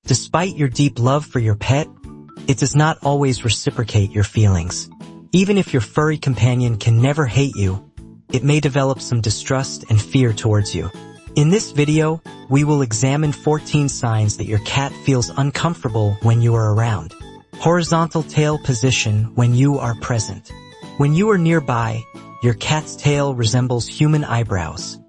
Despite your deep love for your pet, it does not always reciprocate your feelings. Even if your furry companion can never hate you, it may develop some distrust and fear towards you. In this video, we will examine 14 signs that your cat feels uncomfortable when you are around. Horizontal tail position when you are present. When you are nearby, your cat's tail resembles human eyebrows.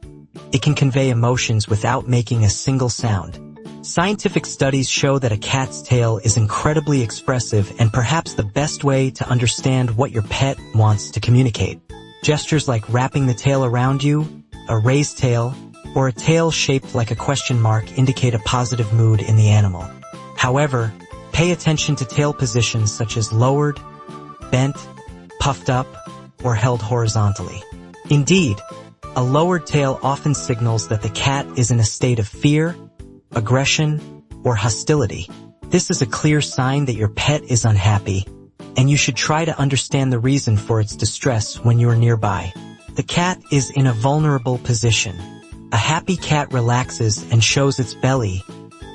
It can convey emotions without making a single sound. Scientific studies show that a cat's tail is incredibly expressive and perhaps the best way to understand what your pet wants to communicate. Gestures like wrapping the tail around you, a raised tail, or a tail shaped like a question mark indicate a positive mood in the animal. However, pay attention to tail positions such as lowered, bent, puffed up, or held horizontally. Indeed, a lowered tail often signals that the cat is in a state of fear, aggression, or hostility. This is a clear sign that your pet is unhappy, and you should try to understand the reason for its distress when you are nearby. The cat is in a vulnerable position. A happy cat relaxes and shows its belly,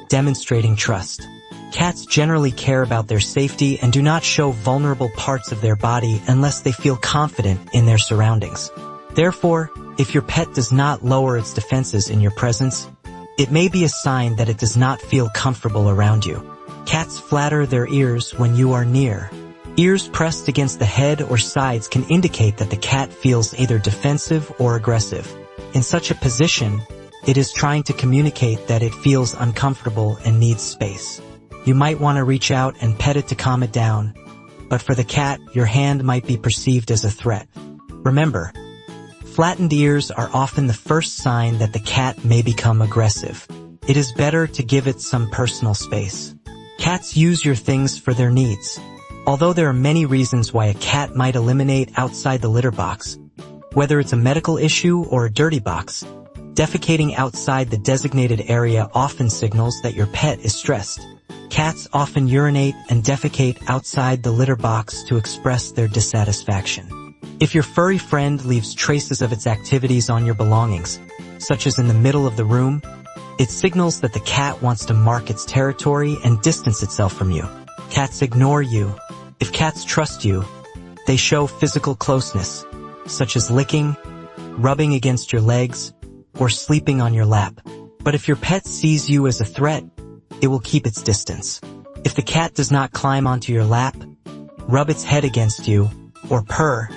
demonstrating trust. Cats generally care about their safety and do not show vulnerable parts of their body unless they feel confident in their surroundings. Therefore, if your pet does not lower its defenses in your presence, it may be a sign that it does not feel comfortable around you. Cats flatter their ears when you are near. Ears pressed against the head or sides can indicate that the cat feels either defensive or aggressive. In such a position, it is trying to communicate that it feels uncomfortable and needs space. You might want to reach out and pet it to calm it down, but for the cat, your hand might be perceived as a threat. Remember, flattened ears are often the first sign that the cat may become aggressive. It is better to give it some personal space. Cats use your things for their needs. Although there are many reasons why a cat might eliminate outside the litter box, whether it's a medical issue or a dirty box, defecating outside the designated area often signals that your pet is stressed. Cats often urinate and defecate outside the litter box to express their dissatisfaction. If your furry friend leaves traces of its activities on your belongings, such as in the middle of the room, it signals that the cat wants to mark its territory and distance itself from you. Cats ignore you. If cats trust you, they show physical closeness, such as licking, rubbing against your legs, or sleeping on your lap. But if your pet sees you as a threat, it will keep its distance. If the cat does not climb onto your lap, rub its head against you, or purr,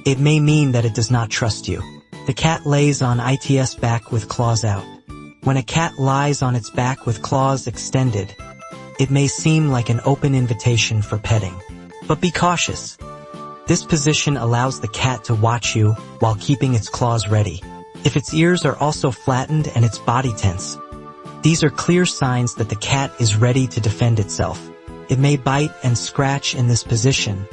it may mean that it does not trust you. The cat lays on its back with claws out. When a cat lies on its back with claws extended, it may seem like an open invitation for petting. But be cautious. This position allows the cat to watch you while keeping its claws ready. If its ears are also flattened and its body tense, these are clear signs that the cat is ready to defend itself. It may bite and scratch in this position,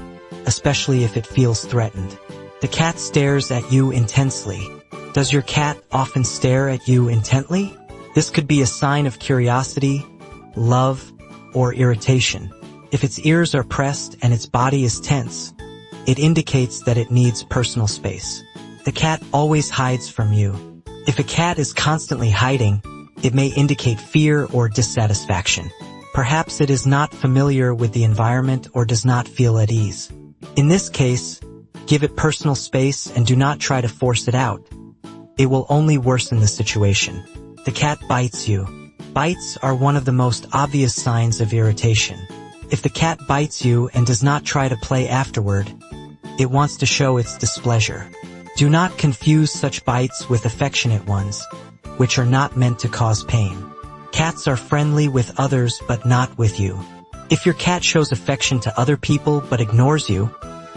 especially if it feels threatened. The cat stares at you intensely. Does your cat often stare at you intently? This could be a sign of curiosity, love, or irritation. If its ears are pressed and its body is tense, it indicates that it needs personal space. The cat always hides from you. If a cat is constantly hiding, it may indicate fear or dissatisfaction. Perhaps it is not familiar with the environment or does not feel at ease. In this case, give it personal space and do not try to force it out. It will only worsen the situation. The cat bites you. Bites are one of the most obvious signs of irritation. If the cat bites you and does not try to play afterward, it wants to show its displeasure. Do not confuse such bites with affectionate ones, which are not meant to cause pain. Cats are friendly with others but not with you. If your cat shows affection to other people but ignores you,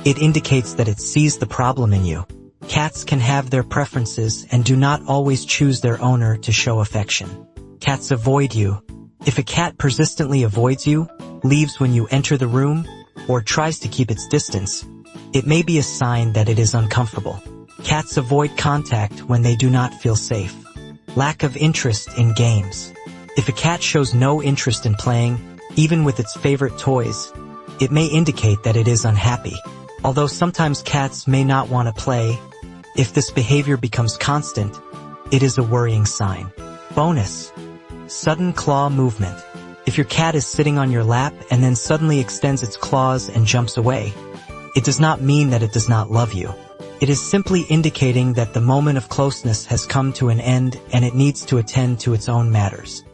it indicates that it sees the problem in you. Cats can have their preferences and do not always choose their owner to show affection. Cats avoid you. If a cat persistently avoids you, leaves when you enter the room, or tries to keep its distance, it may be a sign that it is uncomfortable. Cats avoid contact when they do not feel safe. Lack of interest in games. If a cat shows no interest in playing, even with its favorite toys, it may indicate that it is unhappy. Although sometimes cats may not want to play, if this behavior becomes constant, it is a worrying sign. Bonus: sudden claw movement. If your cat is sitting on your lap and then suddenly extends its claws and jumps away, it does not mean that it does not love you. It is simply indicating that the moment of closeness has come to an end and it needs to attend to its own matters.